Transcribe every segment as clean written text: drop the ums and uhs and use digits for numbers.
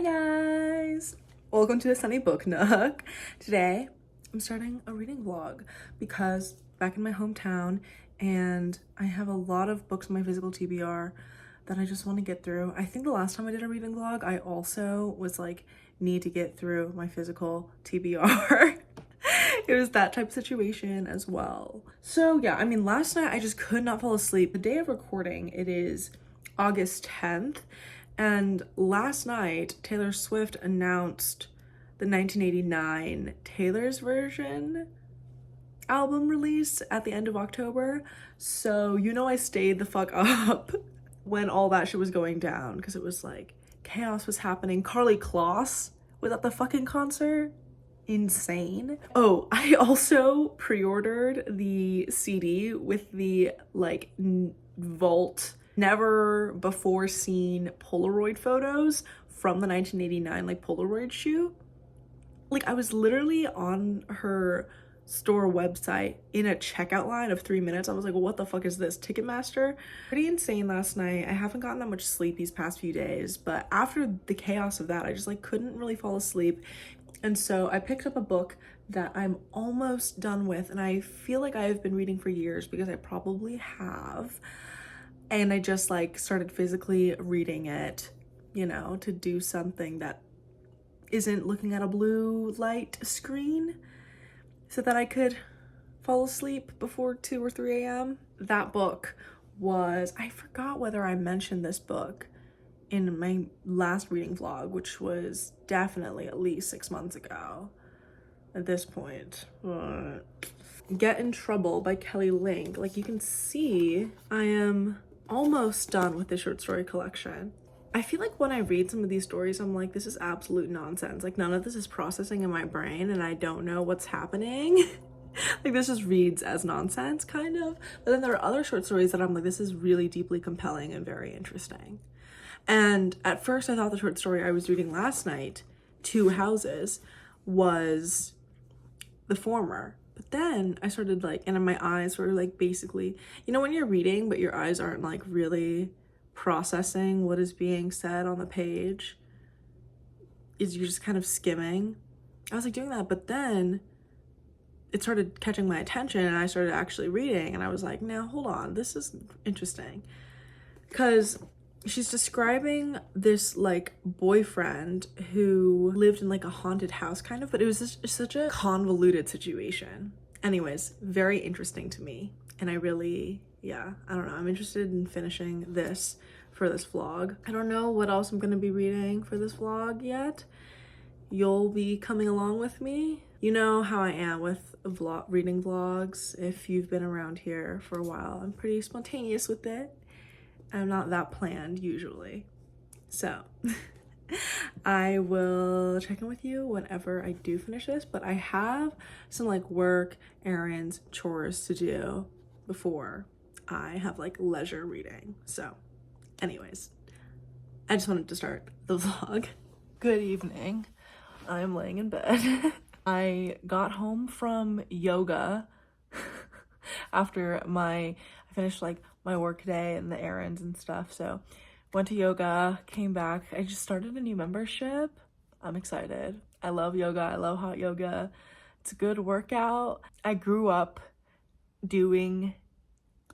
Hi guys! Welcome to A Sunny Book Nook. Today, I'm starting a reading vlog because back in my hometown and I have a lot of books in my physical TBR that I just want to get through. I think the last time I did a reading vlog, I also was like, need to get through my physical TBR. It was that type of situation as well. So yeah, I mean, last night I just could not fall asleep. The day of recording, it is August 10th. And last night, Taylor Swift announced the 1989 Taylor's Version album release at the end of October. So, you know, I stayed the fuck up when all that shit was going down because it was like chaos was happening. Karlie Kloss was at the fucking concert. Insane. Oh, I also pre-ordered the CD with the like vault never before seen Polaroid photos from the 1989 like Polaroid shoot. Like I was literally on her store website in a checkout line of 3 minutes. I was like, well, what the fuck is this? Ticketmaster? Pretty insane last night. I haven't gotten that much sleep these past few days, but after the chaos of that, I just like couldn't really fall asleep. And so I picked up a book that I'm almost done with, and I feel like I've been reading for years because I probably have. And I just like started physically reading it, you know, to do something that isn't looking at a blue light screen so that I could fall asleep before 2 or 3 a.m. That book was, I forgot whether I mentioned this book in my last reading vlog, which was definitely at least 6 months ago at this point. Get in Trouble by Kelly Link. Like you can see, I am almost done with the short story collection. I feel like when I read some of these stories, I'm like, this is absolute nonsense. Like none of this is processing in my brain and I don't know what's happening. Like this just reads as nonsense kind of. But then there are other short stories that I'm like, this is really deeply compelling and very interesting. And at first I thought the short story I was reading last night, Two Houses, was the former. But then I started like, and my eyes were like basically, you know when you're reading but your eyes aren't like really processing what is being said on the page, is you're just kind of skimming. I was like doing that, but then it started catching my attention and I started actually reading and I was like, now hold on, this is interesting. Because she's describing this like boyfriend who lived in like a haunted house kind of, but it was just such a convoluted situation. Anyways, very interesting to me. And I really, yeah, I don't know. I'm interested in finishing this for this vlog. I don't know what else I'm going to be reading for this vlog yet. You'll be coming along with me. You know how I am with reading vlogs. If you've been around here for a while, I'm pretty spontaneous with it. I'm not that planned usually. So I will check in with you whenever I do finish this, but I have some like work, errands, chores to do before I have like leisure reading. So anyways, I just wanted to start the vlog. Good evening. I'm laying in bed. I got home from yoga after I finished like my work day and the errands and stuff. So went to yoga, came back. I just started a new membership. I'm excited. I love yoga. I love hot yoga. It's a good workout. I grew up doing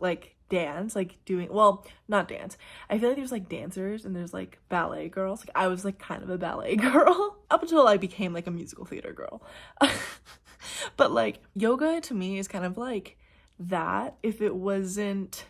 like dance, like doing, well, not dance. I feel like there's like dancers and there's like ballet girls. Like I was like kind of a ballet girl up until I became like a musical theater girl. But like yoga to me is kind of like that if it wasn't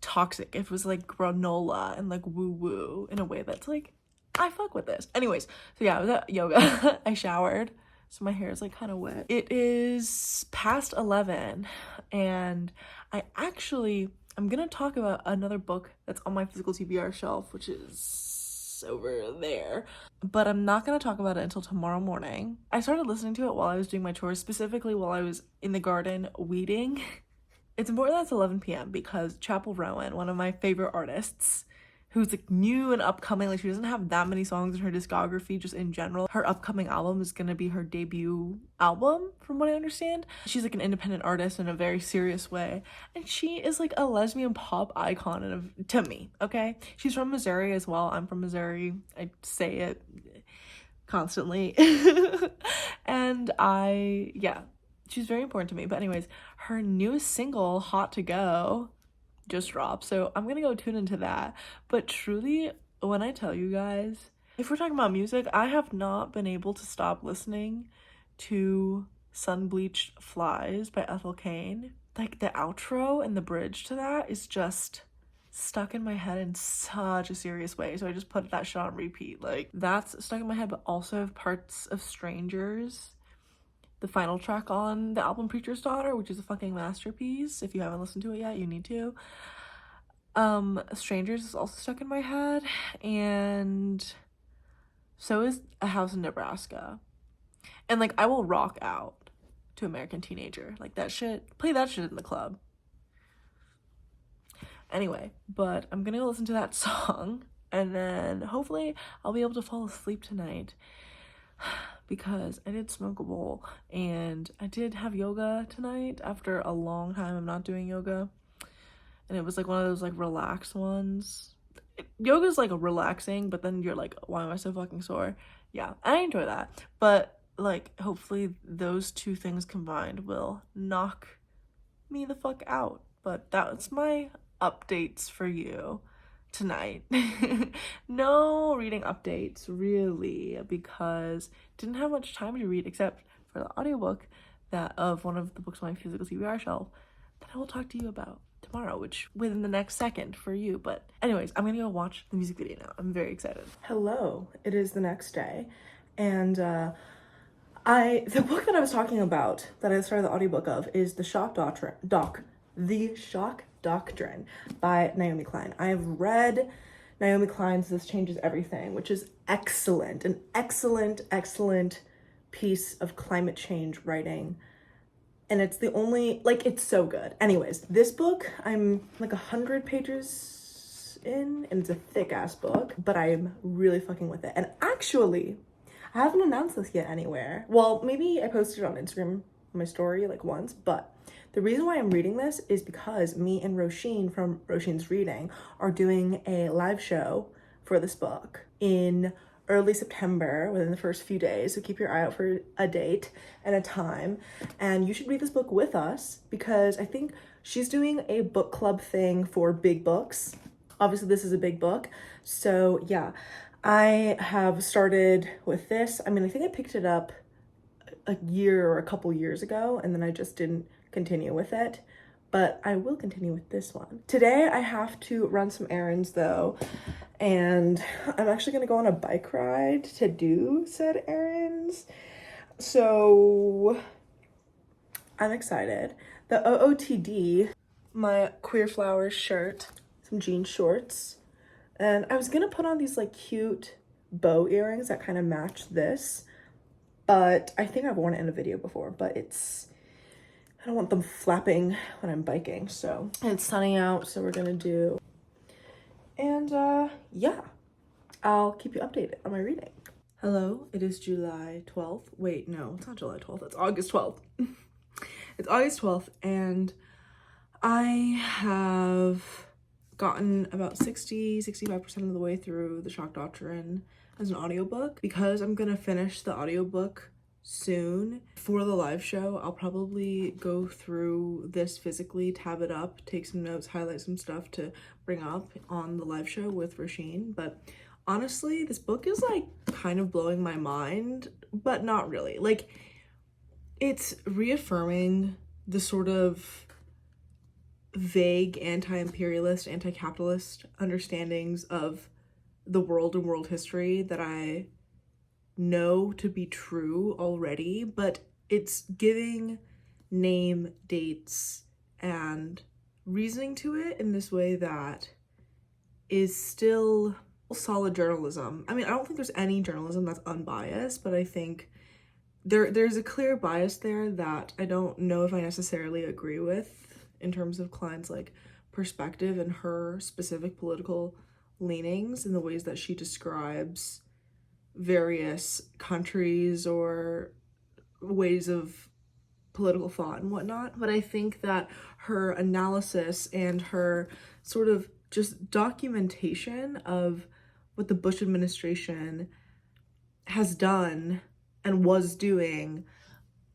toxic, if it was like granola and like woo woo in a way that's like, I fuck with this. Anyways, so yeah, I was at yoga. I showered, so my hair is like kind of wet. It is past 11 and I'm gonna talk about another book that's on my physical TBR shelf, which is over there, but I'm not gonna talk about it until tomorrow morning. I started listening to it while I was doing my chores, specifically while I was in the garden weeding. It's important that it's 11 p.m. because Chappell Roan, one of my favorite artists who's like new and upcoming. Like she doesn't have that many songs in her discography just in general. Her upcoming album is gonna be her debut album from what I understand. She's like an independent artist in a very serious way, and she is like a lesbian pop icon to me, okay? She's from Missouri as well. I'm from Missouri. I say it constantly. And she's very important to me. But anyways, her newest single, Hot to Go, just dropped, so I'm gonna go tune into that. But truly, when I tell you guys, if we're talking about music, I have not been able to stop listening to Sun Bleached Flies by Ethel Cain. Like the outro and the bridge to that is just stuck in my head in such a serious way, so I just put that shit on repeat. Like that's stuck in my head, but also parts of Strangers, the final track on the album Preacher's Daughter, which is a fucking masterpiece. If you haven't listened to it yet, you need to. Strangers is also stuck in my head, and so is A House in Nebraska. And like I will rock out to American Teenager. Like that shit, play that shit in the club. Anyway, but I'm gonna go listen to that song, and then hopefully I'll be able to fall asleep tonight. Because I did smoke a bowl, and I did have yoga tonight after a long time of not doing yoga, and it was like one of those like relaxed ones. Yoga's like relaxing, but then you're like, why am I so fucking sore? Yeah, I enjoy that, but like hopefully those two things combined will knock me the fuck out. But that's my updates for you tonight. No reading updates really, because didn't have much time to read except for the audiobook that of one of the books on my physical TBR shelf that I will talk to you about tomorrow, which within the next second for you. But anyways, I'm gonna go watch the music video now. I'm very excited. Hello, it is the next day, and the book that I was talking about that I started the audiobook of is The Shock Doctrine by Naomi Klein. I have read Naomi Klein's This Changes Everything, which is excellent, an excellent piece of climate change writing. And it's the only, like, it's so good. Anyways, this book, I'm like 100 pages in, and it's a thick ass book, but I'm really fucking with it. And actually, I haven't announced this yet anywhere. Well, maybe I posted it on Instagram, on my story, like once, but the reason why I'm reading this is because me and Roisin from Roisin's Reading are doing a live show for this book in early September, within the first few days, so keep your eye out for a date and a time. And you should read this book with us, because I think she's doing a book club thing for big books. Obviously this is a big book, so yeah, I have started with this. I mean, I think I picked it up a year or a couple years ago, and then I just didn't continue with it, but I will continue with this one. Today I have to run some errands though, and I'm actually gonna go on a bike ride to do said errands, so I'm excited. The OOTD, my Queer Flowers shirt, some jean shorts, and I was gonna put on these like cute bow earrings that kind of match this, but I think I've worn it in a video before, but I don't want them flapping when I'm biking. So, and it's sunny out, so we're gonna do, and yeah, I'll keep you updated on my reading. Hello, it is July 12th. Wait, no, it's not July 12th, it's August 12th. It's August 12th, and I have gotten about 65% of the way through The Shock Doctrine as an audiobook. Because I'm gonna finish the audiobook soon for the live show, I'll probably go through this physically, tab it up, take some notes, highlight some stuff to bring up on the live show with Roisin. But honestly, this book is like kind of blowing my mind, but not really. Like, it's reaffirming the sort of vague anti-imperialist, anti-capitalist understandings of the world and world history that I know to be true already, but it's giving name, dates, and reasoning to it in this way that is still solid journalism. I mean, I don't think there's any journalism that's unbiased, but I think there's a clear bias there that I don't know if I necessarily agree with in terms of Klein's like perspective and her specific political leanings in the ways that she describes various countries or ways of political thought and whatnot. But I think that her analysis and her sort of just documentation of what the Bush administration has done and was doing,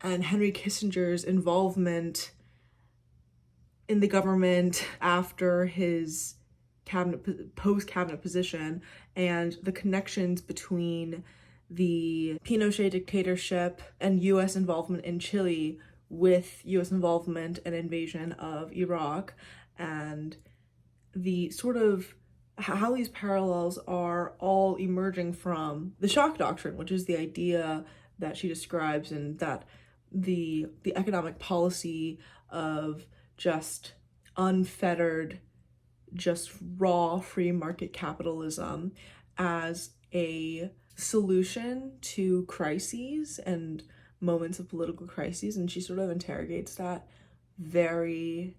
and Henry Kissinger's involvement in the government after his post-cabinet position, and the connections between the Pinochet dictatorship and U.S. involvement in Chile with U.S. involvement and invasion of Iraq, and the sort of how these parallels are all emerging from the shock doctrine, which is the idea that she describes, and that the economic policy of just unfettered, just raw free market capitalism as a solution to crises and moments of political crises. And she sort of interrogates that very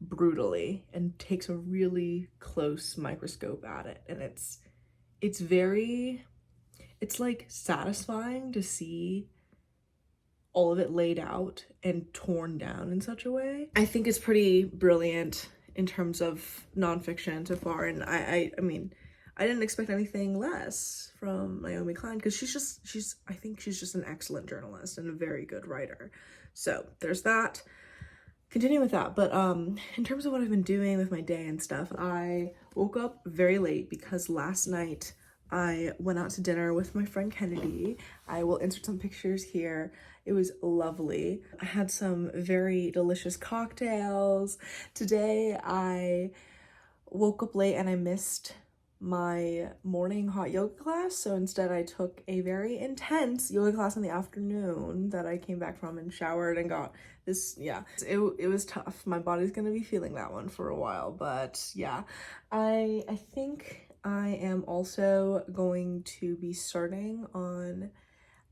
brutally and takes a really close microscope at it. And it's like satisfying to see all of it laid out and torn down in such a way. I think it's pretty brilliant in terms of nonfiction so far, and I mean, I didn't expect anything less from Naomi Klein, because I think she's just an excellent journalist and a very good writer. So there's that. Continue with that. But in terms of what I've been doing with my day and stuff, I woke up very late because last night I went out to dinner with my friend Kennedy. I will insert some pictures here. It was lovely. I had some very delicious cocktails. Today I woke up late and I missed my morning hot yoga class, so instead I took a very intense yoga class in the afternoon that I came back from and showered and got this. Yeah, it was tough. My body's gonna be feeling that one for a while, but yeah, I think I am also going to be starting on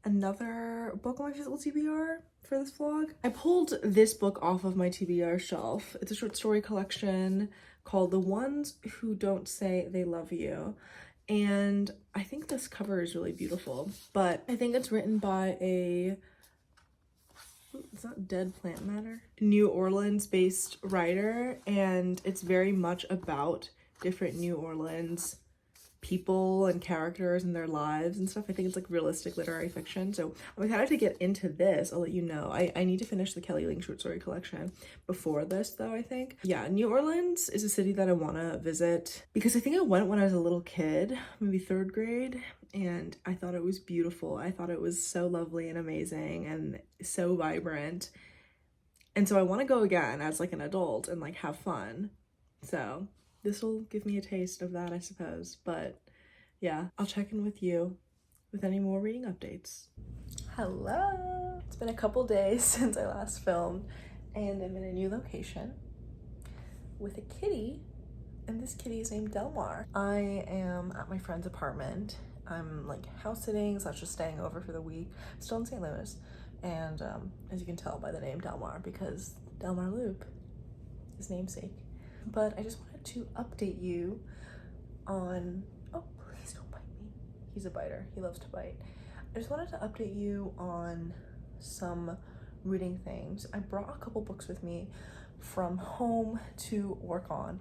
another book on my physical TBR for this vlog. I pulled this book off of my TBR shelf. It's a short story collection called The Ones Who Don't Say They Love You. And I think this cover is really beautiful, but I think it's written by is that Dead Plant Matter? New Orleans based writer, and it's very much about different New Orleans people and characters and their lives and stuff. I think it's like realistic literary fiction. So I'm excited to get into this. I'll let you know. I need to finish the Kelly Ling short story collection before this though, I think. Yeah, New Orleans is a city that I want to visit because I think I went when I was a little kid, maybe 3rd grade, and I thought it was beautiful. I thought it was so lovely and amazing and so vibrant. And so I want to go again as like an adult and like have fun. So this will give me a taste of that, I suppose. But yeah, I'll check in with you with any more reading updates. Hello! It's been a couple days since I last filmed, and I'm in a new location with a kitty, and this kitty is named Delmar. I am at my friend's apartment. I'm like house sitting, so just staying over for the week. I'm still in St. Louis, and as you can tell by the name Delmar, because Delmar Loop is namesake. But I just wanted to update you on, oh, please don't bite me. He's a biter. He loves to bite. I just wanted to update you on some reading things. I brought a couple books with me from home to work on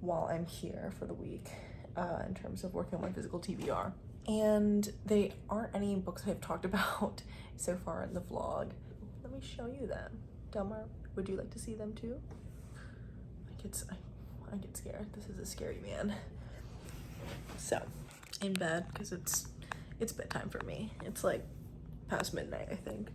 while I'm here for the week in terms of working on my physical TBR. And they aren't any books I've talked about so far in the vlog. Let me show you them. Delmar, would you like to see them too? I get scared. This is a scary man. So, in bed, because it's bedtime for me. It's like past midnight, I think.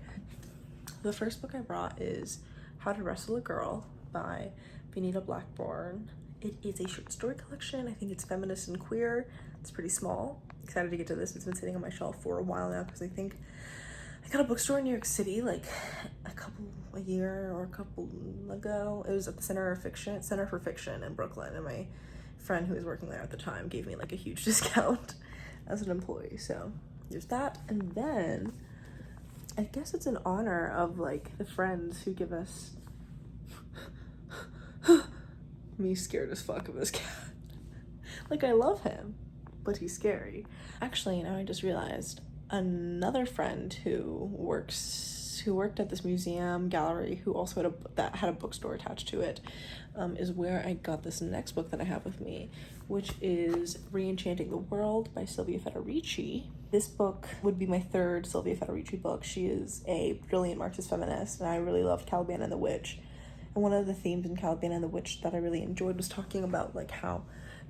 The first book I brought is How to Wrestle a Girl by Benita Blackburn. It is a short story collection. I think it's feminist and queer. It's pretty small. Excited to get to this. It's been sitting on my shelf for a while now because I think I got a bookstore in New York City like a year or a couple ago. It was at the Center for Fiction in Brooklyn, and my friend who was working there at the time gave me like a huge discount as an employee. So there's that. And then I guess it's in honor of like the friends who give us me scared as fuck of this cat. Like, I love him, but he's scary. Actually, now I just realized another friend who worked at this museum gallery, who also had a bookstore attached to it, is where I got this next book that I have with me, which is Re-Enchanting the World by Sylvia Federici. This book would be my third Sylvia Federici book. She is a brilliant Marxist feminist, and I really loved Caliban and the Witch. And one of the themes in Caliban and the Witch that I really enjoyed was talking about like how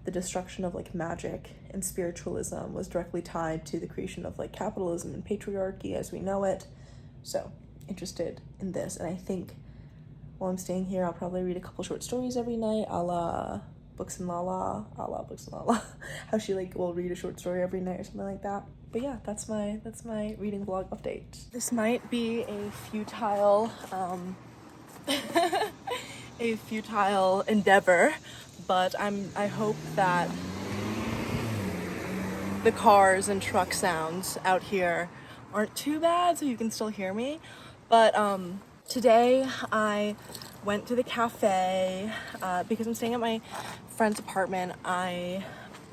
the destruction of like magic and spiritualism was directly tied to the creation of like capitalism and patriarchy as we know it. So interested in this, and I think while I'm staying here I'll probably read a couple short stories every night, a la Books and Lala, how she like will read a short story every night or something like that. But yeah, that's my reading vlog update. This might be a futile a futile endeavor, but I hope that the cars and truck sounds out here aren't too bad so you can still hear me. But today I went to the cafe because I'm staying at my friend's apartment. I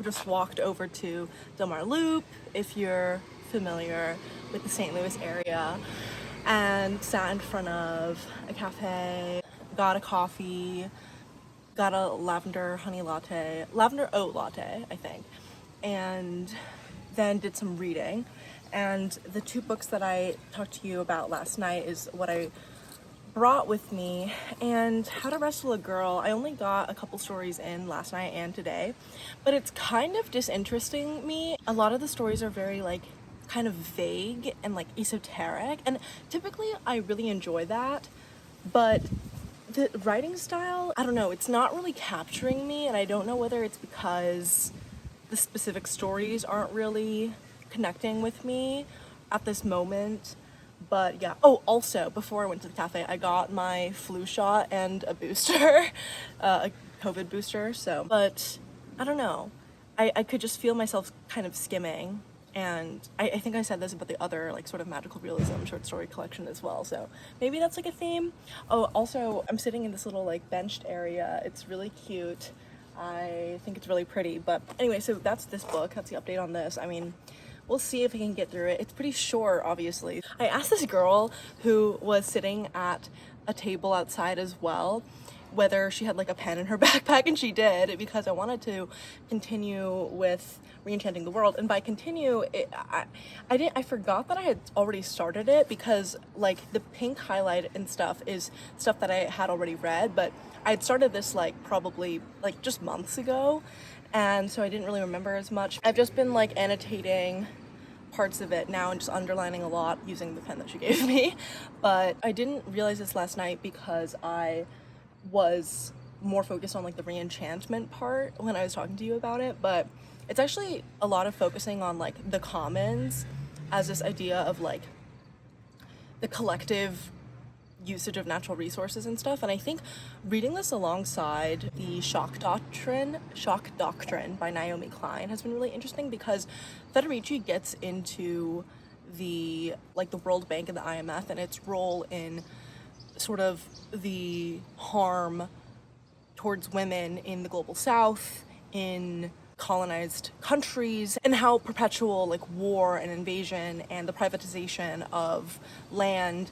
just walked over to Del Mar Loop, if you're familiar with the St. Louis area, and sat in front of a cafe, got a coffee, got a lavender oat latte, I think, and then did some reading. And the two books that I talked to you about last night is what I brought with me. And How to Wrestle a Girl, I only got a couple stories in last night and today, but it's kind of disinteresting me. A lot of the stories are very like kind of vague and like esoteric, and typically I really enjoy that, but the writing style, I don't know, it's not really capturing me, and I don't know whether it's because the specific stories aren't really connecting with me at this moment. But yeah. Oh, also, before I went to the cafe, I got my flu shot and a booster, a COVID booster, so, but I don't know. I could just feel myself kind of skimming, and I think I said this about the other, like, sort of magical realism short story collection as well, so maybe that's, like, a theme. Oh, also, I'm sitting in this little, like, benched area. It's really cute. I think it's really pretty, but anyway, so that's this book. That's the update on this. I mean, we'll see if I can get through it. It's pretty short, obviously. I asked this girl who was sitting at a table outside as well whether she had like a pen in her backpack, and she did, because I wanted to continue with Re-Enchanting the World. And by continue, I forgot that I had already started it, because like the pink highlight and stuff is stuff that I had already read, but I had started this like probably like just months ago, and so I didn't really remember as much. I've just been like annotating parts of it now and just underlining a lot using the pen that she gave me. But I didn't realize this last night because I was more focused on like the re-enchantment part when I was talking to you about it, but it's actually a lot of focusing on like the commons as this idea of like the collective usage of natural resources and stuff. And I think reading this alongside the Shock Doctrine by Naomi Klein has been really interesting, because Federici gets into the World Bank and the IMF and its role in sort of the harm towards women in the global south, in colonized countries, and how perpetual like war and invasion and the privatization of land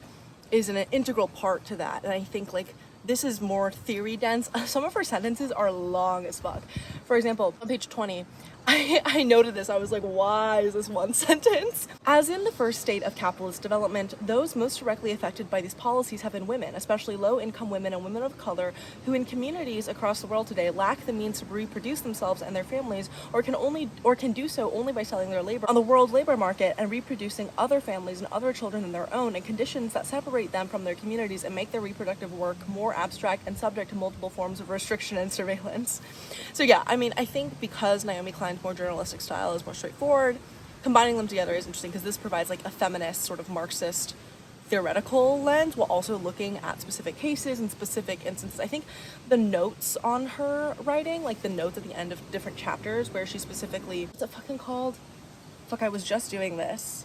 is an integral part to that. And I think like this is more theory dense. Some of her sentences are long as fuck. For example, on page 20, I noted this. I was like, why is this one sentence? As in the first state of capitalist development, those most directly affected by these policies have been women, especially low-income women and women of color, who in communities across the world today lack the means to reproduce themselves and their families, or can do so only by selling their labor on the world labor market and reproducing other families and other children than their own in conditions that separate them from their communities and make their reproductive work more abstract and subject to multiple forms of restriction and surveillance. So yeah, I mean, I think because Naomi Klein's more journalistic style is more straightforward, combining them together is interesting, because this provides like a feminist sort of Marxist theoretical lens while also looking at specific cases and specific instances. I think the notes on her writing, like the notes at the end of different chapters where she specifically, what's it fucking called? Fuck, I was just doing this.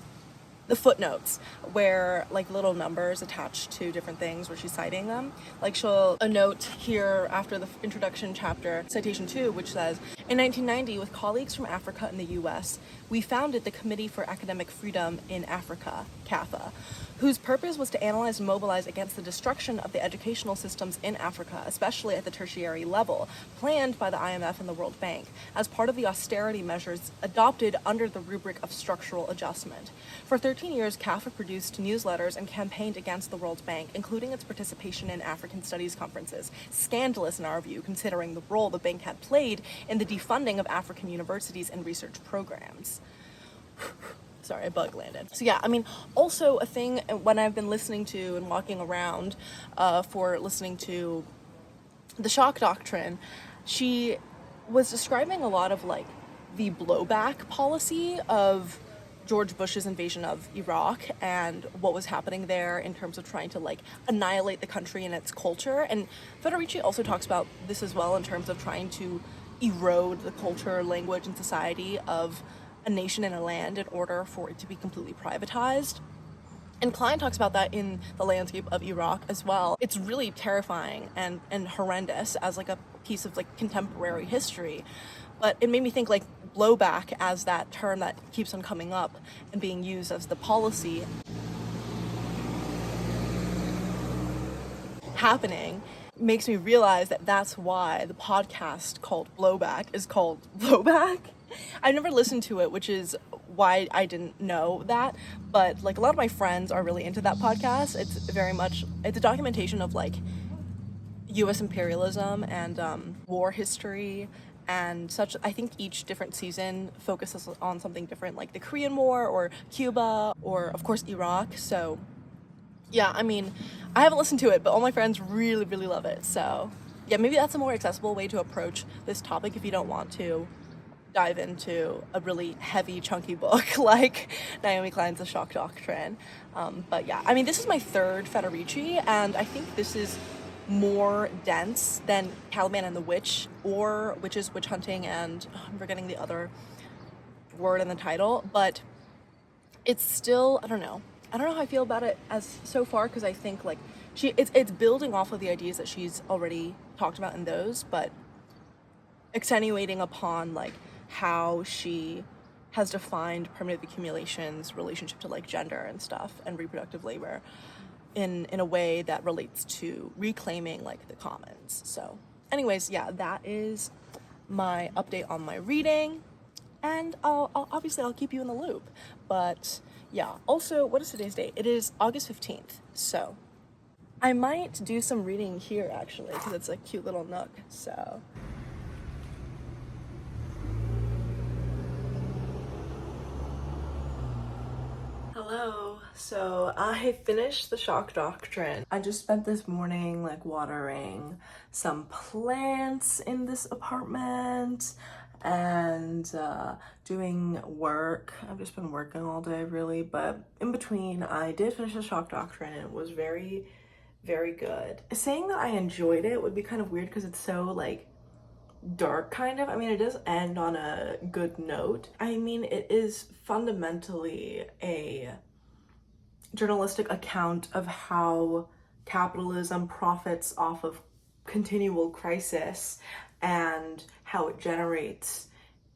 The footnotes, where like little numbers attached to different things where she's citing them. Like a note here after the introduction chapter, citation 2, which says, In 1990, with colleagues from Africa and the US, we founded the Committee for Academic Freedom in Africa, CAFA, whose purpose was to analyze and mobilize against the destruction of the educational systems in Africa, especially at the tertiary level, planned by the IMF and the World Bank, as part of the austerity measures adopted under the rubric of structural adjustment. For 13 years, CAFA produced newsletters and campaigned against the World Bank, including its participation in African studies conferences. Scandalous in our view, considering the role the bank had played in the defunding of African universities and research programs. Sorry, a bug landed. So yeah, I mean, also a thing when I've been listening to and walking around for listening to the shock doctrine, she was describing a lot of like the blowback policy of George Bush's invasion of Iraq and what was happening there in terms of trying to like annihilate the country and its culture. And Federici also talks about this as well in terms of trying to erode the culture, language, and society of a nation and a land in order for it to be completely privatized. And Klein talks about that in The Landscape of Iraq as well. It's really terrifying and horrendous as like a piece of like contemporary history. But it made me think like blowback as that term that keeps on coming up and being used as the policy happening makes me realize that that's why the podcast called Blowback is called Blowback. I've never listened to it, which is why I didn't know that, but like a lot of my friends are really into that podcast. It's a documentation of like US imperialism and war history and such. I think each different season focuses on something different, like the Korean War or Cuba or of course Iraq. So yeah, I mean, I haven't listened to it, but all my friends really, really love it. So yeah, maybe that's a more accessible way to approach this topic if you don't want to dive into a really heavy, chunky book like Naomi Klein's The Shock Doctrine. But yeah, I mean, this is my third Federici, and I think this is more dense than Caliban and the Witch or Witches, Witch Hunting, and I'm forgetting the other word in the title, but it's still, I don't know how I feel about it as so far, because I think like it's building off of the ideas that she's already talked about in those, but accentuating upon like how she has defined primitive accumulation's relationship to like gender and stuff and reproductive labor in a way that relates to reclaiming like the commons. So anyways, yeah, that is my update on my reading, and I'll keep you in the loop. But yeah, also, what is today's date? It is August 15th, so I might do some reading here actually, because it's a cute little nook. So hello. So I finished The Shock Doctrine. I just spent this morning like watering some plants in this apartment and doing work. I've just been working all day really, but in between I did finish The Shock Doctrine and it was very, very good. Saying that I enjoyed it would be kind of weird because it's so like dark kind of. I mean, it does end on a good note. I mean, it is fundamentally a journalistic account of how capitalism profits off of continual crisis and how it generates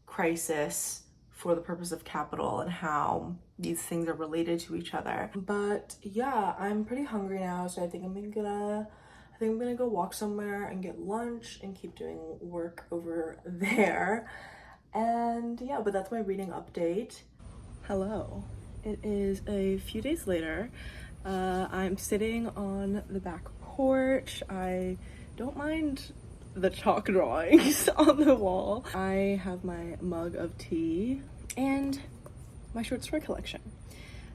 crisis for the purpose of capital and how these things are related to each other. But yeah, I'm pretty hungry now, so I think I'm gonna go walk somewhere and get lunch and keep doing work over there. And yeah, but that's my reading update. Hello. It is a few days later. I'm sitting on the back porch. I don't mind the chalk drawings on the wall. I have my mug of tea and my short story collection.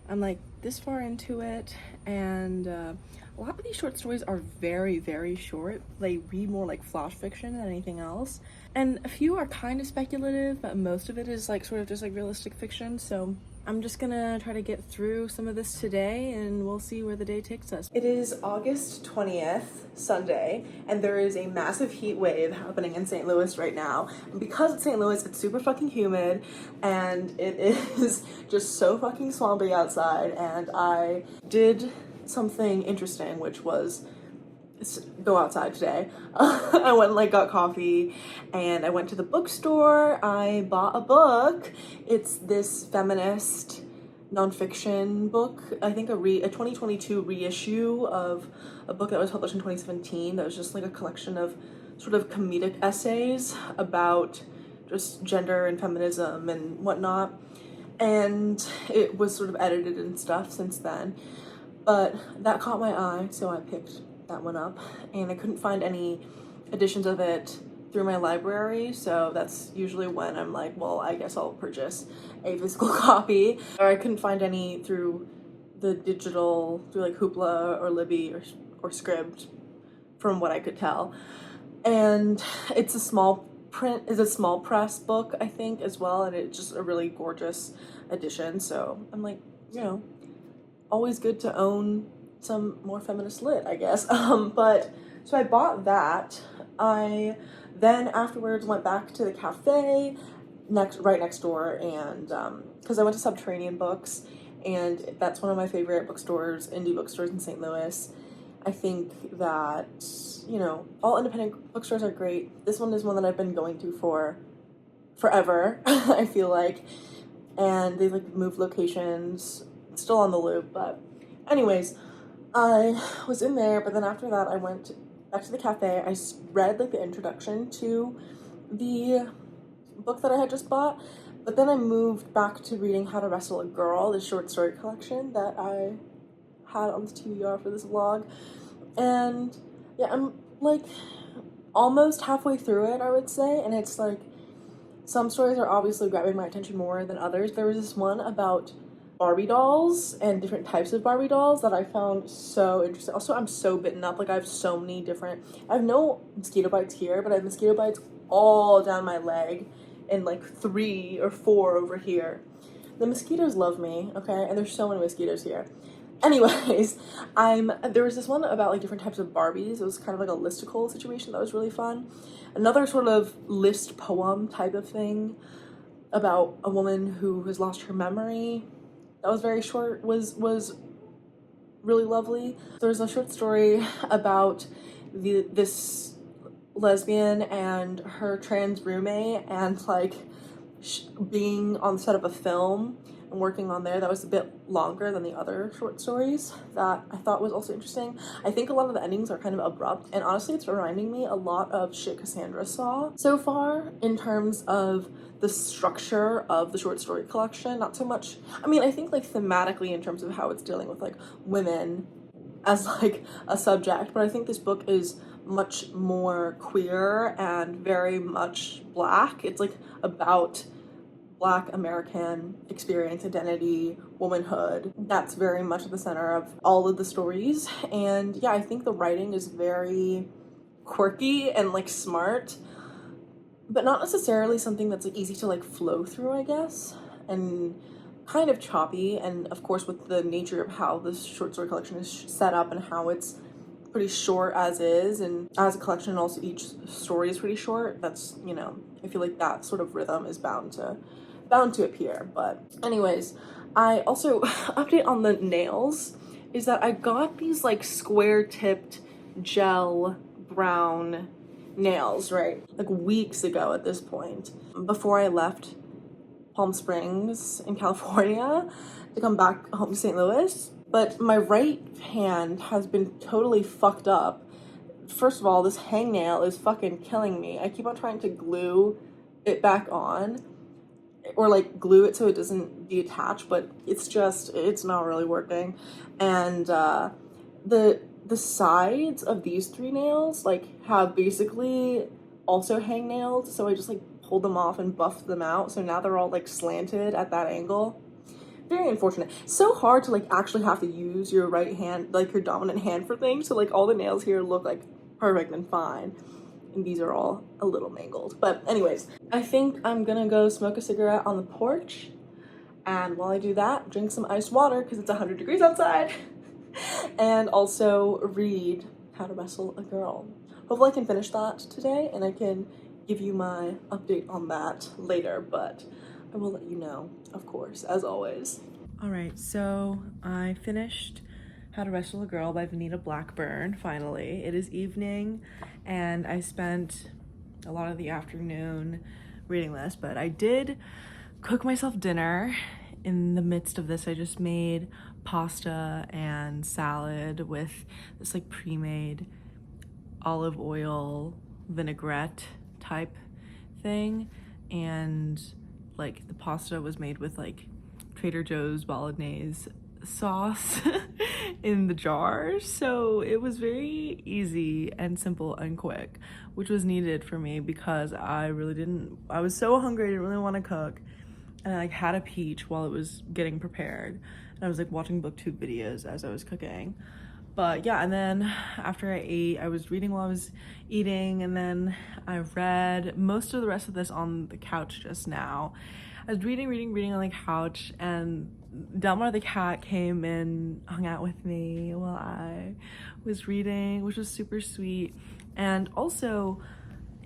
I'm like this far into it, and a lot of these short stories are very, very short. They read more like flash fiction than anything else. And a few are kind of speculative, but most of it is like sort of just like realistic fiction. So I'm just gonna try to get through some of this today and we'll see where the day takes us. It is August 20th, Sunday, and there is a massive heat wave happening in St. Louis right now. And because it's St. Louis, it's super fucking humid and it is just so fucking swampy outside. And I did something interesting, which was go outside today. I went and like got coffee and I went to the bookstore. I bought a book. It's this feminist nonfiction book. I think a 2022 reissue of a book that was published in 2017 that was just like a collection of sort of comedic essays about just gender and feminism and whatnot. And it was sort of edited and stuff since then. But that caught my eye, so I picked that one up. And I couldn't find any editions of it through my library, so that's usually when I'm like, well, I guess I'll purchase a physical copy. Or I couldn't find any through the digital, through like Hoopla or Libby or Scribd, from what I could tell. And it's a small press book, I think, as well, and it's just a really gorgeous edition. So I'm like, you know, always good to own some more feminist lit, I guess. But so I bought that. I then afterwards went back to the cafe right next door, and because I went to Subterranean Books, and that's one of my favorite bookstores, indie bookstores in St. Louis. I think that, you know, all independent bookstores are great. This one is one that I've been going to for forever, I feel like. And they like moved locations, still on the loop, but anyways, I was in there, but then after that I went back to the cafe. I read like the introduction to the book that I had just bought, but then I moved back to reading How to Wrestle a Girl, the short story collection that I had on the TBR for this vlog. And yeah, I'm like almost halfway through it, I would say, and it's like some stories are obviously grabbing my attention more than others. There was this one about Barbie dolls and different types of Barbie dolls that I found so interesting. Also, I'm so bitten up. Like, I have so many different, I have no mosquito bites here, but I have mosquito bites all down my leg and like 3 or 4 over here. The mosquitoes love me, okay? And there's so many mosquitoes here. Anyways, there was this one about like different types of Barbies. It was kind of like a listicle situation that was really fun. Another sort of list poem type of thing about a woman who has lost her memory. That was very short, was really lovely. There's a short story about this lesbian and her trans roommate and like being on the set of a film and working on there. That was a bit longer than the other short stories that I thought was also interesting. I think a lot of the endings are kind of abrupt, and honestly it's reminding me a lot of shit Cassandra saw so far in terms of the structure of the short story collection. Not so much, I mean, I think like thematically in terms of how it's dealing with like women as like a subject, but I think this book is much more queer and very much Black. It's like about Black American experience, identity, womanhood. That's very much at the center of all of the stories. And yeah, I think the writing is very quirky and like smart, but not necessarily something that's like easy to like flow through, I guess, and kind of choppy. And of course, with the nature of how this short story collection is set up and how it's pretty short as is, and as a collection also each story is pretty short, that's, you know, I feel like that sort of rhythm is bound to appear. But anyways, I also update on the nails is that I got these like square tipped gel brown nails, right, like weeks ago at this point, before I left Palm Springs in California to come back home to St. Louis. But my right hand has been totally fucked up. First of all, this hangnail is fucking killing me. I keep on trying to glue it back on, or like glue it so it doesn't detach, but it's not really working. And the sides of these 3 nails like have basically also hangnails, so I just like pulled them off and buffed them out, so now they're all like slanted at that angle. Very unfortunate. So hard to like actually have to use your right hand, like your dominant hand, for things. So like all the nails here look like perfect and fine, and these are all a little mangled. But anyways, I think I'm gonna go smoke a cigarette on the porch, and while I do that, drink some iced water because it's 100 degrees outside, and also read How to Wrestle a Girl. Hopefully I can finish that today and I can give you my update on that later, but I will let you know, of course, as always. All right, so I finished How to Wrestle a Girl by Vanita Blackburn, finally. It is evening, and I spent a lot of the afternoon reading this, but I did cook myself dinner. In the midst of this, I just made pasta and salad with this like pre-made olive oil vinaigrette type thing, and like the pasta was made with like Trader Joe's bolognese sauce in the jar, so it was very easy and simple and quick, which was needed for me because I was so hungry, I didn't really want to cook, and I like had a peach while it was getting prepared, and I was like watching booktube videos as I was cooking. But yeah, and then after I ate, I was reading while I was eating, and then I read most of the rest of this on the couch just now. I was reading on the couch, and Delmar the cat came and hung out with me while I was reading, which was super sweet. And also,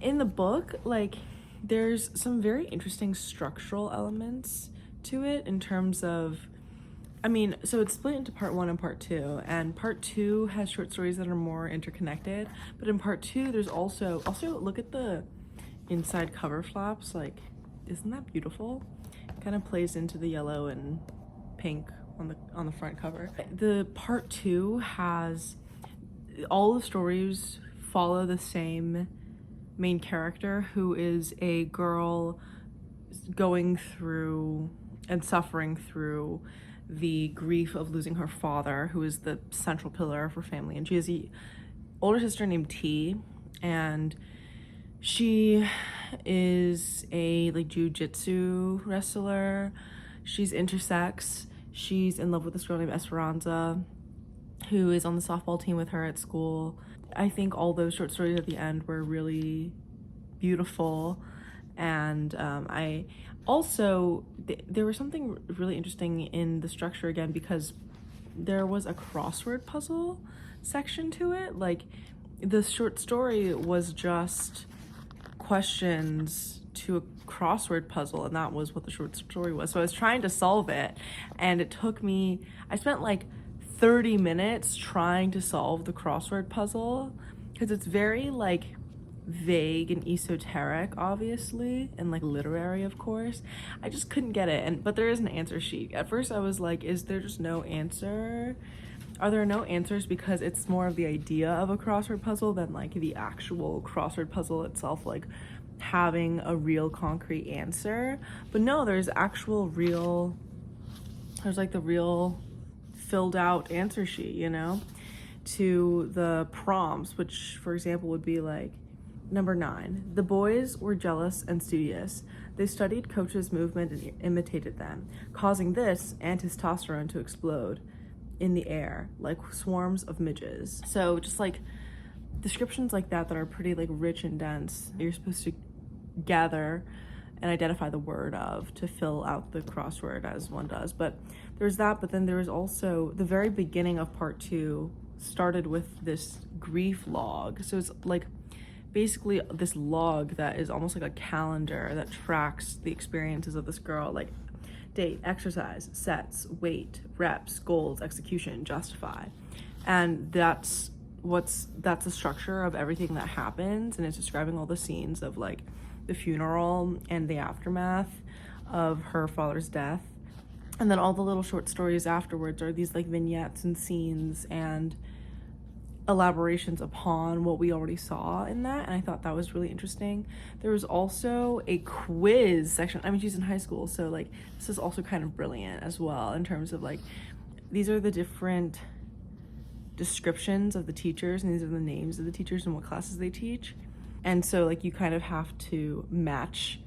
in the book, like, there's some very interesting structural elements to it in terms of, I mean, so it's split into part 1 and part 2, and part 2 has short stories that are more interconnected, but in part 2 there's also look at the inside cover flaps, like, isn't that beautiful? It kind of plays into the yellow and pink on the front cover. The part 2 has all the stories follow the same main character, who is a girl going through and suffering through the grief of losing her father, who is the central pillar of her family. And she has an older sister named T, and she is a like jiu-jitsu wrestler. She's intersex. She's in love with this girl named Esperanza, who is on the softball team with her at school. I think all those short stories at the end were really beautiful, and I also there was something really interesting in the structure again, because there was a crossword puzzle section to it. Like, the short story was just questions to a crossword puzzle, and that was what the short story was. So I was trying to solve it, and I spent like 30 minutes trying to solve the crossword puzzle, because it's very like vague and esoteric, obviously, and like literary, of course. I just couldn't get it, but there is an answer sheet. At first I was like, is there just no answer? Are there no answers because it's more of the idea of a crossword puzzle than like the actual crossword puzzle itself, like having a real concrete answer? But no, there's like the real filled out answer sheet, you know, to the prompts, which for example would be like, number 9, the boys were jealous and studious. They studied coach's movement and imitated them, causing this and testosterone to explode in the air like swarms of midges. So just like descriptions like that are pretty like rich and dense. You're supposed to gather and identify the word of to fill out the crossword as one does. But there's that, but then there was also the very beginning of part 2 started with this grief log. So it's like basically this log that is almost like a calendar that tracks the experiences of this girl, like date, exercise, sets, weight, reps, goals, execution, justify. And that's the structure of everything that happens, and it's describing all the scenes of like the funeral and the aftermath of her father's death. And then all the little short stories afterwards are these like vignettes and scenes and elaborations upon what we already saw in that, and I thought that was really interesting. There was also a quiz section. I mean, she's in high school, so like this is also kind of brilliant as well in terms of like, these are the different descriptions of the teachers, and these are the names of the teachers and what classes they teach. And so like you kind of have to match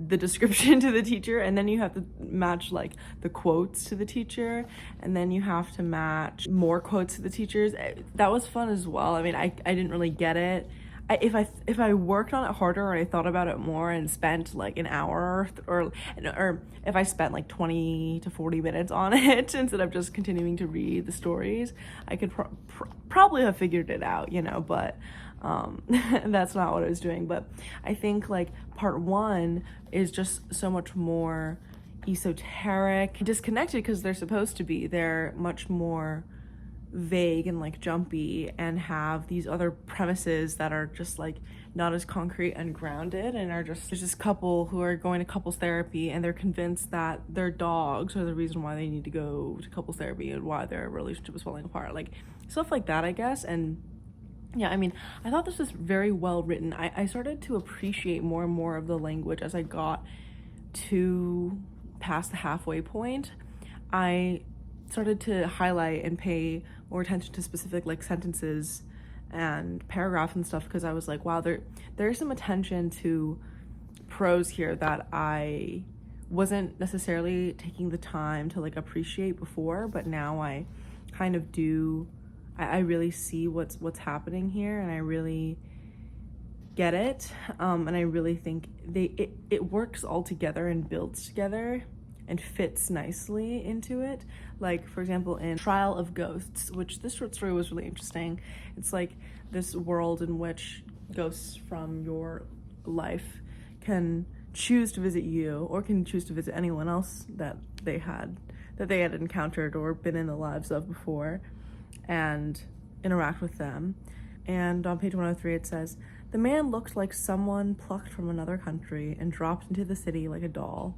the description to the teacher, and then you have to match like the quotes to the teacher, and then you have to match more quotes to the teachers. That was fun as well. I mean, I didn't really get it. If I worked on it harder, or I thought about it more and spent like an hour or if I spent like 20 to 40 minutes on it instead of just continuing to read the stories, I could probably have figured it out, you know, but that's not what I was doing. But I think like part 1 is just so much more esoteric, disconnected, because they're supposed to be. They're much more vague and like jumpy and have these other premises that are just like not as concrete and grounded, and are just, there's this couple who are going to couples therapy and they're convinced that their dogs are the reason why they need to go to couples therapy and why their relationship is falling apart, like stuff like that, I guess. And yeah, I mean, I thought this was very well written. I started to appreciate more and more of the language as I got to past the halfway point. I started to highlight and pay more attention to specific like sentences and paragraphs and stuff, because I was like, wow, there's some attention to prose here that I wasn't necessarily taking the time to like appreciate before, but now I kind of do. I really see what's happening here, and I really get it, and I really think it works all together and builds together and fits nicely into it. Like, for example, in Trial of Ghosts, which this short story was really interesting. It's like this world in which ghosts from your life can choose to visit you, or can choose to visit anyone else that they had encountered or been in the lives of before, and interact with them. And on page 103 it says, "The man looked like someone plucked from another country and dropped into the city like a doll."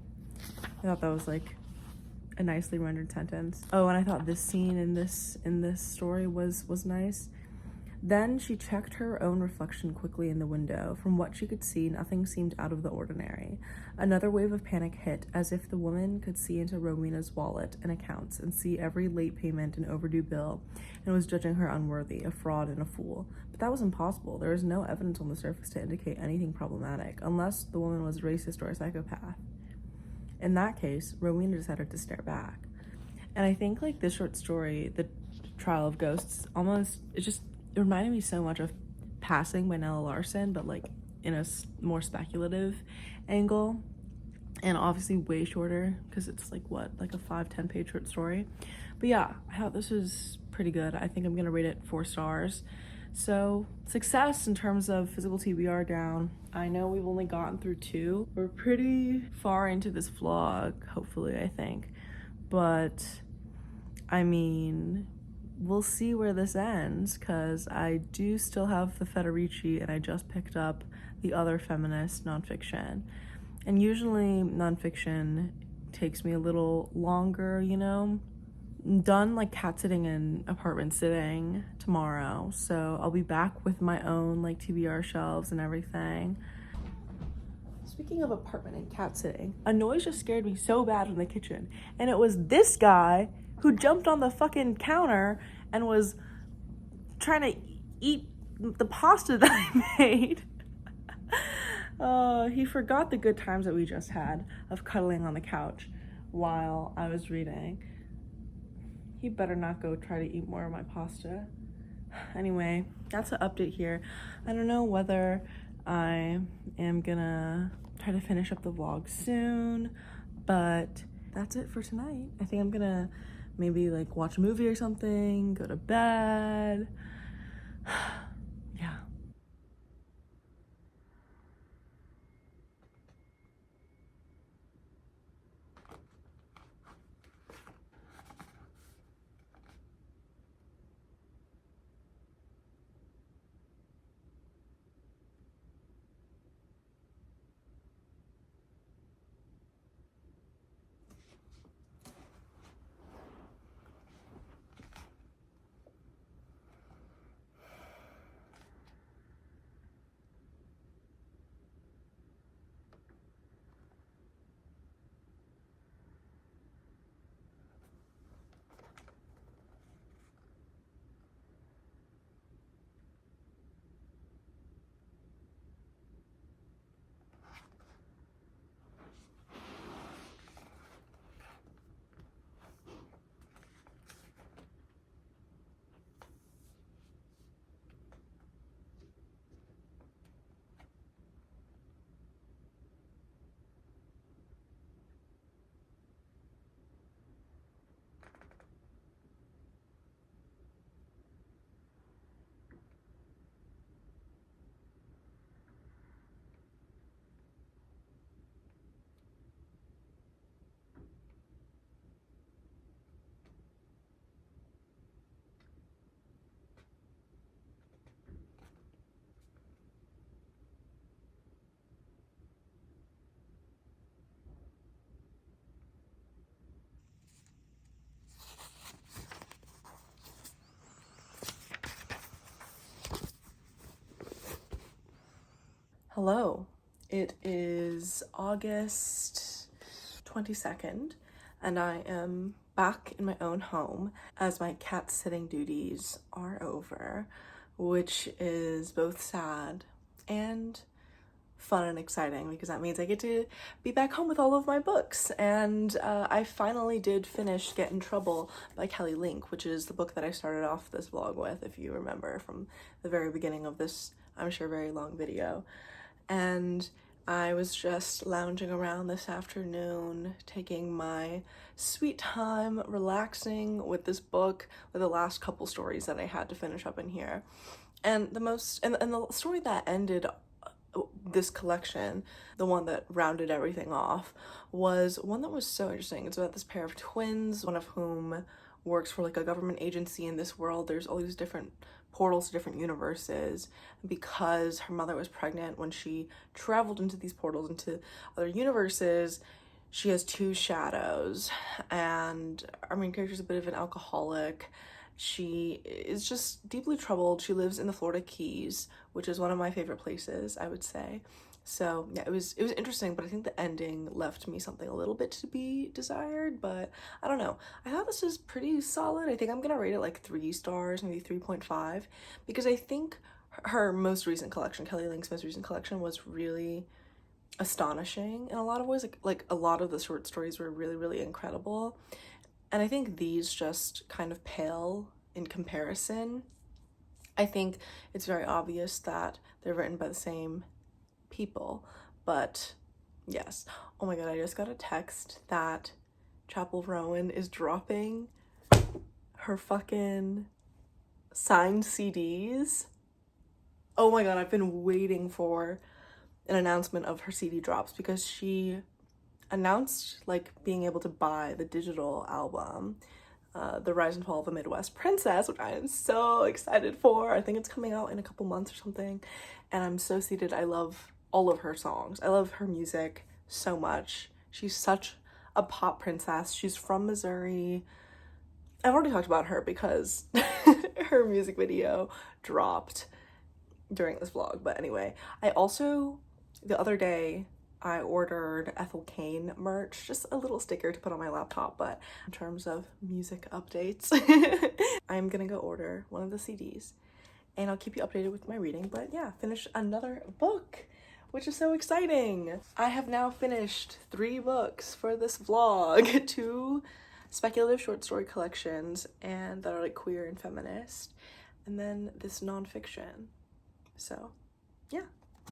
I thought that was like a nicely rendered sentence. Oh, and I thought this scene in this story was nice. Then she checked her own reflection quickly in the window. From what she could see, nothing seemed out of the ordinary. Another wave of panic hit, as if the woman could see into Rowena's wallet and accounts and see every late payment and overdue bill, and was judging her unworthy, a fraud and a fool. But that was impossible. There was no evidence on the surface to indicate anything problematic, unless the woman was racist or a psychopath. In that case, Rowena decided to stare back. And I think like this short story, The Trial of Ghosts, it reminded me so much of Passing by Nella Larson, but like in a more speculative angle, and obviously way shorter because it's like a 5-10 page short story. But yeah, I thought this was pretty good. I think I'm gonna rate it 4 stars. So success in terms of physical TBR down. I know we've only gotten through 2. We're pretty far into this vlog, hopefully, I think. But I mean, we'll see where this ends, because I do still have the Federici, and I just picked up the other feminist nonfiction. And usually nonfiction takes me a little longer, you know? I'm done like cat sitting and apartment sitting tomorrow, so I'll be back with my own like TBR shelves and everything. Speaking of apartment and cat sitting, a noise just scared me so bad from the kitchen, and it was this guy who jumped on the fucking counter and was trying to eat the pasta that I made. He forgot the good times that we just had of cuddling on the couch while I was reading. He better not go try to eat more of my pasta. Anyway, that's an update here. I don't know whether I am gonna try to finish up the vlog soon, but that's it for tonight. I think I'm gonna maybe like watch a movie or something, go to bed. Yeah. Hello, it is August 22nd and I am back in my own home as my cat sitting duties are over, which is both sad and fun and exciting because that means I get to be back home with all of my books. And I finally did finish Get in Trouble by Kelly Link, which is the book that I started off this vlog with, if you remember from the very beginning of this, I'm sure, very long video. And I was just lounging around this afternoon, taking my sweet time, relaxing with this book, with the last couple stories that I had to finish up in here. And the story that ended this collection, the one that rounded everything off, was one that was so interesting. It's about this pair of twins, one of whom works for like a government agency in this world. There's all these different portals to different universes. Because her mother was pregnant when she traveled into these portals into other universes, she has two shadows. And our main character is a bit of an alcoholic. She is just deeply troubled. She lives in the Florida Keys, which is one of my favorite places, I would say. So yeah, it was interesting, but I think the ending left me something a little bit to be desired, but I don't know. I thought this was pretty solid. I think I'm gonna rate it like 3 stars, maybe 3.5, because I think her most recent collection, Kelly Link's most recent collection, was really astonishing in a lot of ways. Like a lot of the short stories were really, really incredible. And I think these just kind of pale in comparison. I think it's very obvious that they're written by the same people, but yes. Oh my god, I just got a text that Chappell Roan is dropping her fucking signed CDs. Oh my god, I've been waiting for an announcement of her CD drops because she announced like being able to buy the digital album, The Rise and Fall of a Midwest Princess, which I am so excited for. I think it's coming out in a couple months or something, and I'm so seated. I love all of her songs. I love her music so much. She's such a pop princess. She's from Missouri. I've already talked about her because her music video dropped during this vlog, but anyway, I also, the other day, I ordered Ethel Cain merch, just a little sticker to put on my laptop, but in terms of music updates, I'm gonna go order one of the CDs and I'll keep you updated with my reading. But yeah, finished another book, which is so exciting. I have now finished 3 books for this vlog, 2 speculative short story collections and that are like queer and feminist, and then this nonfiction. So yeah,